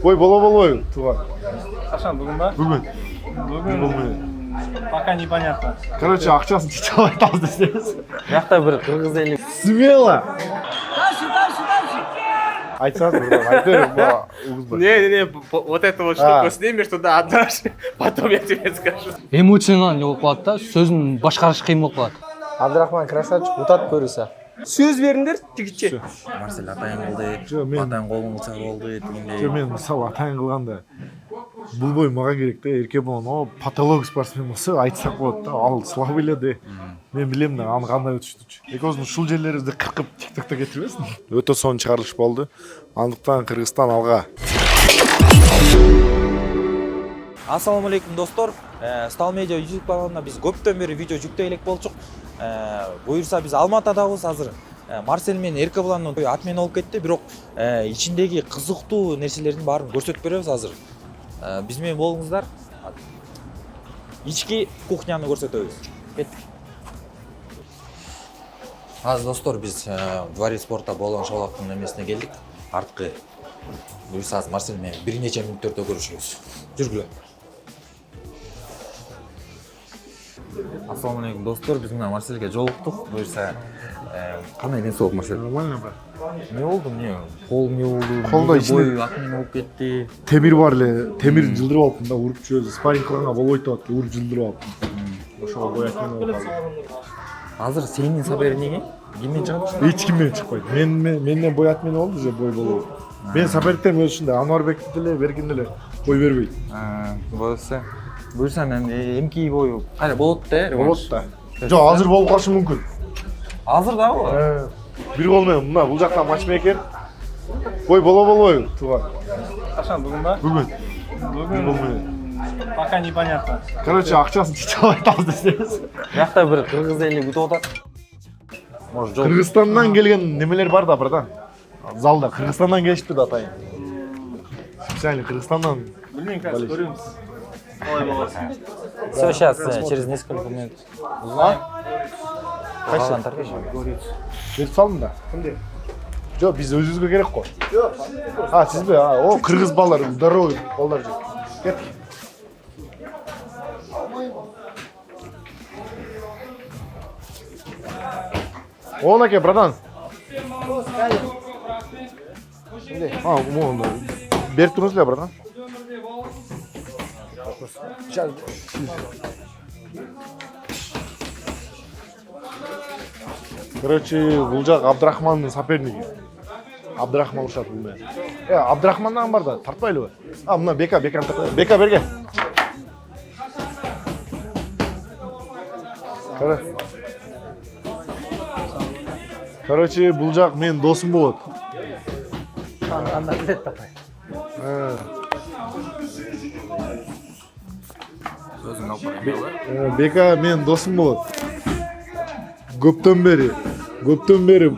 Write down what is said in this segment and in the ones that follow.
Бой боло туган. Қашан, бүгін ба? Бүгін. Пока непонятно. Короче, ақшасын тиіп айтамыз десеңіз. Жақта бір қырғыз елі. Смело. Айтсаңыз, айтыр. Не, вот эту вот штуку снимешь туда отдашь, потом я тебе скажу. Эмоционально болып қалады да, сөзін башқарыш қиын болып қалады. Абдрахман красавчик, ұтат көріса. Сөз беріңдер, жігітше. Марсель атайын қылды, атайын қолын қылса болды дегендей. Мен мысалы атайын қылғанда бұл бой маған керек те, Еркебұлан о патолог спортсмен болса айтсақ болады да, ал слабый де. Мен білемін да, аны қандай өтішті. Екеуіздің шул жерлерімізді қырқып тиктокта кетірмесін. Өте соң шығарылыш болды. Андықтан Қырғызстан алға. Ассалаумағалейкум достор. Стал медиа YouTube каналына біз көптен бері видео жүктейлік болчук. Бұйырса біз Алматыдабыз азыр. Марсель мен Еркебұланның атмен олып кетті, бирок ичиндеги кызыктуу нерселердин баарын көрсөтүп беребиз азыр. Бизмен болуңуздар. Ички кухняны көрсөтөбүз. Кеттик. Азыр достор, біз Дворец спорта болгон шоулактын немесине келдик. Арткы буюрса азыр Марсель менен бир нече мүнөттөрдө көрүшөбүз. Жүргүлө. Ассалаумағалейкум достор, біз мына Марсельге жолықтық. Бұйырса, қандай денсаулық Марсель? Нормально ба? Не болды, не? Қол не болды? Қолда ішінде бой атмен болып кетті. Темир бар эле, темир жылдырып алыптым да, уруп жүрөбүз. Спарринг кылганга болбойт атып, уруп жылдырып алыптым. Ошого бой атмен болуп калды. Азыр сенин сабери неге? Киммен чыгат? Эч ким менен чыкпайт. Менден бой атмен болду же бой болобу. Мен соперниктерим өзүнчө Анварбекти деле, Бергин деле бой бербейт. Болса. Бұйырса мен эмки бою кайра болот да? Болот да. Жок, азыр болуп калышы мүмкүн. Азыр да бул? Бир кол менен мына бул жакта матчмейкер. Бой болобу туган. Қашан, бүгін ба? Бүгүн. Пока непонятно. Короче, акчасын тиіп айтамыз десеңиз. Жақта бір қырғыз елі күтіп отыр. Может, жол. Кыргызстандан келген немелер бар да, братан. Залда Кыргызстандан келишти да атайын. Специально Кыргызстандан. Білмеймін, қазір көреміз. Қалай боласын. Все, сейчас, через несколько минут узнаем. Қайсы? Беріп салдым да. Кімде? Жоқ, біз өзімізге керек қой. Жоқ. Сіз бе? О, қырғыз балалар, здоровый балалар жүр. Кеттік. Оң әке, братан. Беріп тұрыңыз бе, братан? Короче, бұл жақ Абдрахманның сопернигі. Абдрахман ұршат бұл мен. Абдрахманнан бар да, тартпайлы ба? Мұна Беканы тартпайлы. Бека берге. Короче, бұл жақ мен досым болады. Анда билет тапай. Бека мен досым болады. Көптен бері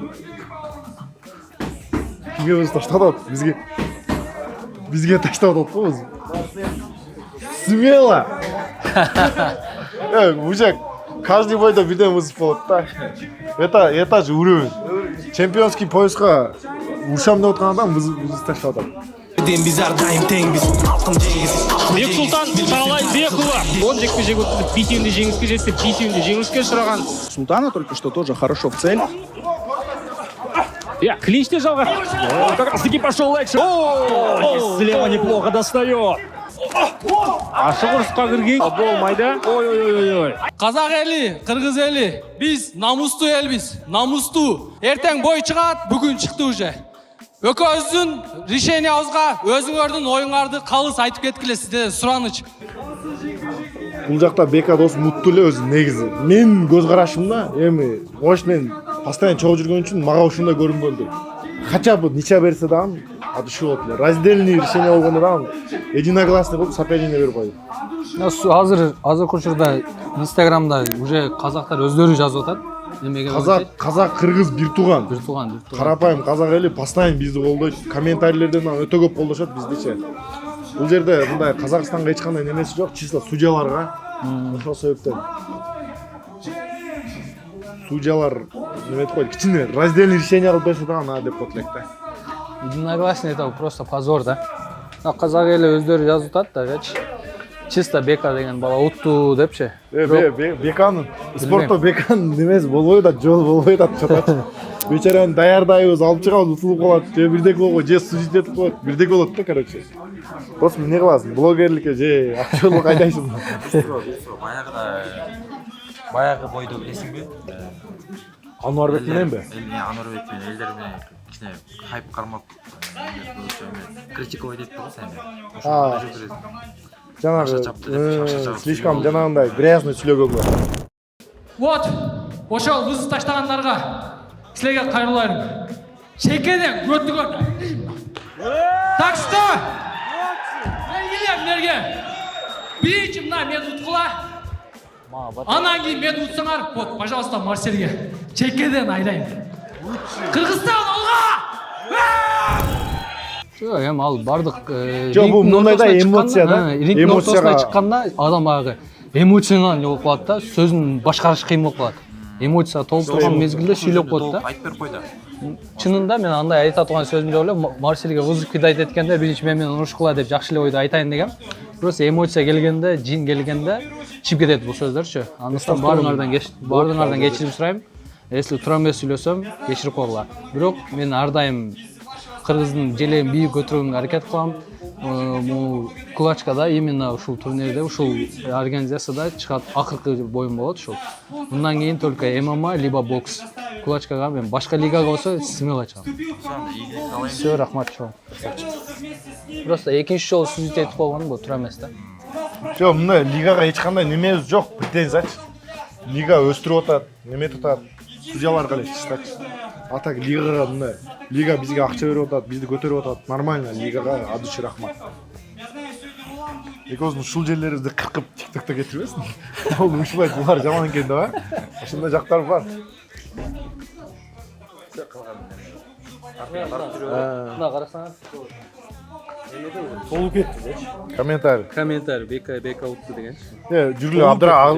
кімге өзі таштады аты? Бізге таштады аты қой өзі. Смело! Мужик, каждый бойда бірден өзі болады да. Это же уровень. Чемпионский поясқа ұршам деп отқан адам өзі таштады. Biz ardayım tengbiz halkım cengiz Бексултан Шағалайбекұлы 10 жекпе-жек өткізіп, 5-інде жеңіске жетті, 5-інде жеңіліске ұшыраған. Султана только что тоже хорошо в цель. Клинчте жалға. Как раз таки пошел экшен. Слева неплохо достает. Ашық ұрысқа кірген. Болмайды. Ой. Қазақ елі, қырғыз елі, біз намусты елбіз, намусты. Ертең бой шығады, бүгін шықты уже. Өкөздің решение ауызға өзіңердің ойыңарды қалыс айтып кеткіле сізде сұраныч. Бұл жақта Бека дос мұттылы өзі негізі. Мен көз қарашымда, может мен постоянно чоғып жүрген үшін маға ушундай көрінбөлді. Хотя бы нича берсе дағым, аты шу отылы. Раздельный решение болғанда дағым, единогласный болып сопернине беріп қойды. Азыр көшірді Инстаграмда уже қазақтар өздері жазып отады. Қазақ, қырғыз бір туған. Қарапайым қазақ елі постоянно бізді қолдайды. Комментарийлерден өте көп қолдашады бізде. Бұл жерде бұндай Қазақстанға ешқандай немесі жоқ, чисто судьяларға. Ошол себептен. Судьялар неме қойды, кичине раздельный решение қылып берсе дагы деп отелек да. Единогласный это просто позор, да? Казак эли өздөрү жазып атат дагычы. Чисто Бека деген бала утту депчи. Беканын спортто Беканын немеси болбой атат, жол болбой атат жатат. Бечараны даярдайбыз, алып чыгабыз, утулуп калат, же бирдеке болго, же сужить этип коет, бирдеке болот да, короче. Просто эмне кыласың? Блогерликке же акчалык айдайсың. Баягы бойду билесиңби? Ануарбек мененби? Ануарбек менен элдер менен кичине хайп кармап критиковать этти го сени. Ошондо жүрөсүң. Жанагы слишком жанагындай грязный сүйлөгөнгө. Вот, ошол вызов таштагандарга силерге кайрылайм. Чекеден көтүгөр. Так что, белгилемдерге биринчи мына мени уткула. Анан кийин мени утсаңар, вот, пожалуйста, Марселге чекеден айдайм. Кыргызстан алга! Жок, эми ал бардык Жок, бул мындайда эмоция да. Рингдин ортосуна чыкканда адам баягы эмоциядан жок кылат да, сөзүн башкарыш кыйын болуп калат. Эмоция толуп турган мезгилде сүйлөп коет да. Айтып берип кой да. Чынында мен андай айта турган сөзүм жок эле. Марселге вызов кидайт эткенде биринчи мен менен урушкула деп жакшы эле ойду айтайын дегем. Просто эмоция келгенде, жин келгенде чип кетет бул сөздөрчү. Андыктан баарыңардан кечирим сурайм. Если тура эмес сүйлөсөм, кечирип койгула. Бирок мен ар дайым кыргыздын желегин бийик көтөрүүгө аракет кылам. Бул кулачкада именно ушул турнирде, ушул организацияда чыгат акыркы боюм болот ушул. Мындан кийин только ММА либо бокс. Кулачкага мен башка лигага болсо смело чыгам. Всё, рахмат чоң. Просто экинчи жолу сүзүт этип койгонум бул тура эмес да. Жок, мына лигага эч кандай немебиз жок, претензиячы. Лига өстүрүп атат, неме атат, судьяларга эле чыштачы. А так лигага мына лига бизге акча берип атат, бизди көтөрүп атат. Нормально лигага ад үчүн рахмат. Экөөбүздүн ушул жерлерибизди кыркып тиктокто кетирбесин. Бул ушулай булар жаман экен да. Ошондой жактар бар. Мына карасаңар. Толуп кетти. Комментарий. Бека утту деген. Жүргүлө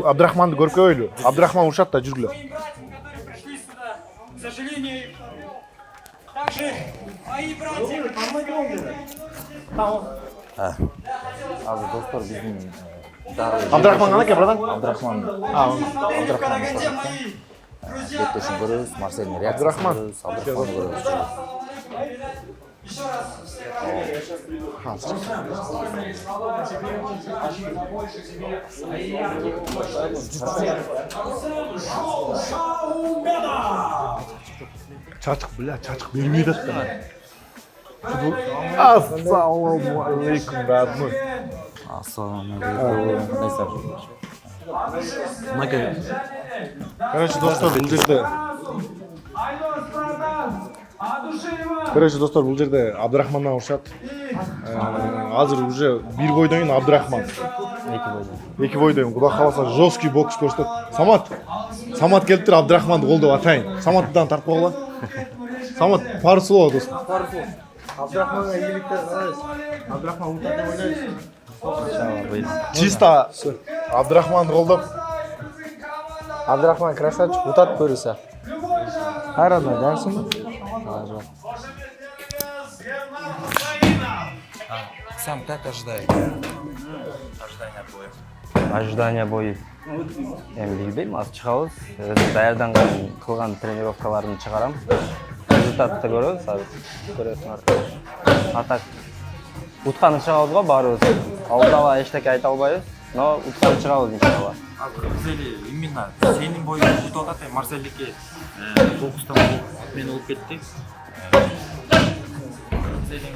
Абдрахманды көрүп коелу. Абдрахман урушат да жүргүлө. К сожалению, также мои братья. Азыр достор биздин Абдрахман канаке, братан? Абдрахман беттешин көрөбүз, Марселдин реакциясын көрөбүз, Абдрахманды көрөбүз. Чачык, бля, чачык бермейт атты. Ассаламу алейкум, родной. Ассаламу алейкум. Короче, достор, бул жерде Абдрахмандан урушат. Азыр уже бир бойдон кийин Абдрахман. Эки бойдон. Кудай кааласа жесткий бокс көрсөтөт. Самат келиптир, Абдрахманды колдоп атайын. Саматтан тартып койгула. Самат парсы болот достор. Абдрахманга ийгиликтер каалайбыз. Абдрахман утат деп ойлойбуз. Чисто Абдрахманды колдоп. Абдрахман красавчик, утат көрүсө. Хайран жакшымы? Сам как ожидаешь? Ожидания бою. Эми билбейм, азыр чыгабыз. Өзүм даярданган кылган тренировкаларымды чыгарам. Результатты көрөбүз, азыр көрөсүңөр. А так утканы чыгабыз го баарыбыз. Алдыда эчтеке айта албайбыз, но утканы чыгабыз иншалла. Азыр именно сенин боюң утуп атат, Марселдики бокстан мен болуп кетти. Сенин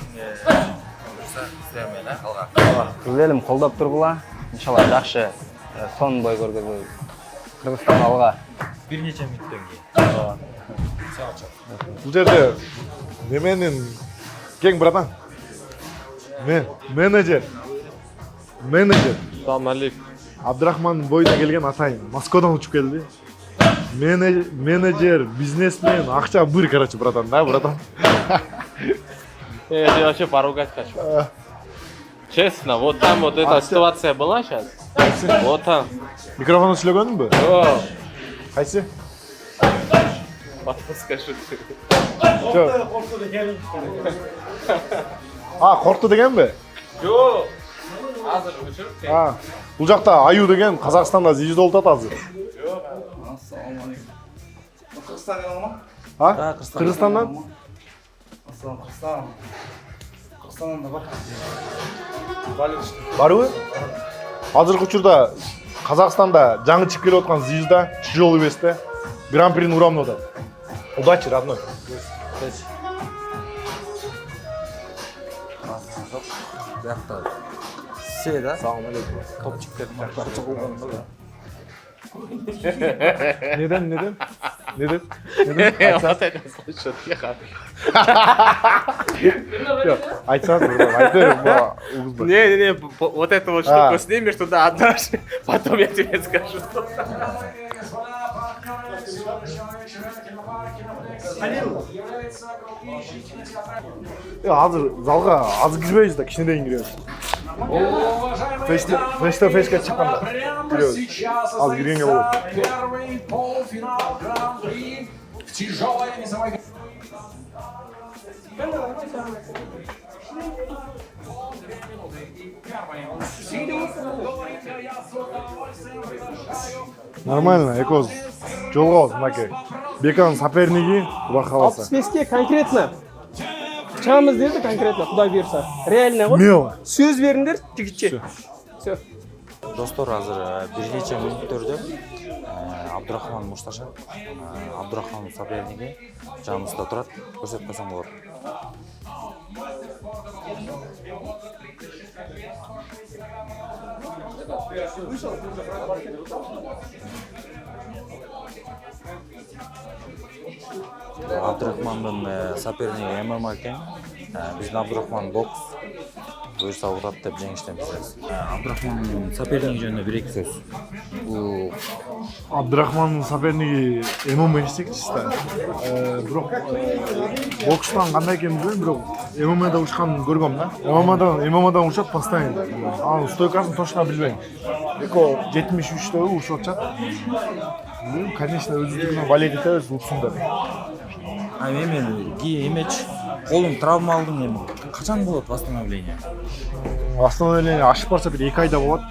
Кыз элим колдоп тургула. Иншалла жакшы сон бой көргөзөбүз. Кыргызстан алга. Бир нече мүнөттөн кийин. Бул жерде неменин кең братан? Менеджер. Салам алейкум. Абдрахман бойына келген атайын. Москвадан учуп келди. Менеджер, бизнесмен, акча быр, короче, братан, да, братан? Это вообще поругать хочу. Честно, вот там вот эта ситуация была сейчас. Вот там. Микрофонду сүйлөгөнүңбү? Кайсы? Потом скажу. Коркту дегенби? Жоқ. Азыр өшіріп кел. Бул жакта аю деген Казакстанда звезда болуп атат азыр. Кыргызстанга ма? Кыргызстандан? Кыргызстандан да бар. Барбы? Азыркы учурда Казакстанда жаңы чыгып келип аткан звезда тяжелый весте гран-прини урамын атат. Удачи, родной. Бияқта се да. Салам алейкум. Топчиктердің барча болғанда да. Неден? Вот это слышат, ехал. Айтсаңыз, айтыр, Не, вот эту вот штуку снимешь туда, отдашь, потом я тебе скажу. азыр залга азыр кирбейбиз да, кичинеден киребиз. Фешке чыкканда киребиз. Азыр киргенге болот. Первый полуфинал Гран-при в тяжелой весовой. Нормально, экоз. Жолгобуз, мынакей. Беканын соперниги, Кудай кааласа. 65ке конкретно чыгамыз деді конкретно, Кудай буйрса. Реально ғой. Мева. Сөз беріңдер жигитче. Все. Достор, азыр бир нече мүнөттөрдө Абдурахман Мушташа, Абдурахман соперниги жаныбызда турат. Көрсөтүп койсоң болот. Абдурахмандын соперниги ММА экен. Биздин Абдурахман бокс. Буйрса урат деп жеңиштенбиз. Абдурахмандын соперниги жөнүндө бир-эки сөз. Бул Абдурахмандын соперниги ММА чисто. Бирок бокстан кандай экенин билбейм, бирок ММАда учканын көргөм да. ММАдан учат постоянно. Анын стойкасын точно билбейм. Эко 73-тө ушуп атат. Конечно, өзүнүн валет этебиз утсун деп. Эми эмеч колум травма алдым эми. Качан болот восстановление? Восстановление ашып барса бир 2 айда болот.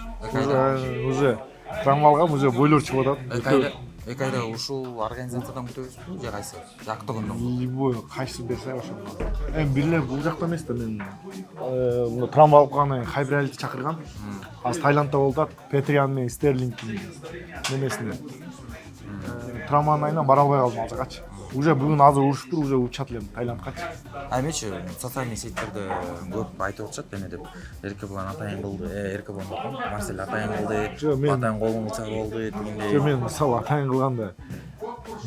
Уже травма алгам, уже бойлор чыгып атат. 2 айда ушул организациядан күтөбүзбү же кайсы? Актыгындан. Любой кайсы берсе ошол. Эми бирлер бул жакта эмес да, мен травма алып калгандан кийин Хайбиралиди чакырган. Азыр Таиландда болуп атат, Петриан менен Стерлингдин немесинде. Травманын айынан бара албай калдым азыркачы. Уже бүгүн азыр урушуптур, уже учат элем Таиландкачы. Эмечи социальный сеттерде көп айтып атышат эме деп. Эркебулан атайын кылды, Эркебулан Марсель атайын кылды, атайын колун чак болду дегендей. Мен мисалы атайын кылганда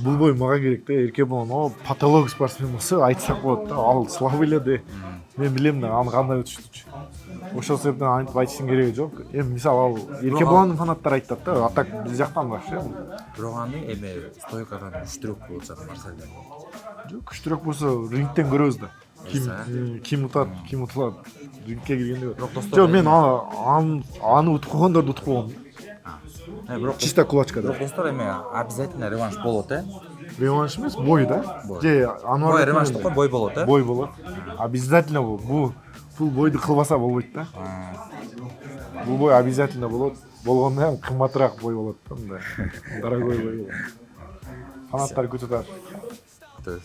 бул бой мага керек да, Эркебулан патолог спортсмен болсо айтсак болот да, ал слабый эле да. Мен билем да, аны кандай өтүштүчү. Ошол себептен антип айтыштын кереги жок. Эми мисалы ал Эркебуландын фанаттары айтат да, атак биз жактан башка. Бирок аны эми стойкадан күчтүүрөөк болуп атат Марселден. Жок, күчтүүрөөк болсо рингтен көрөбүз да. Ким утат, ким утулат. Рингке киргенде. Жок, мен аны утуп койгондорду утуп койгом. Бирок Чисто кулачка да. бирок достор эми обязательно реванш болот, Реванш эмес, бой да. Же Анвар бой реванш деп бой болот, Бой болот. Обязательно бул бойду кылбаса болбойт да. Бул бой обязательно болот. Болгондо ham кымбатыраак бой болот да, мындай. Дорогой бой болот. Фанаттар күтүп атат.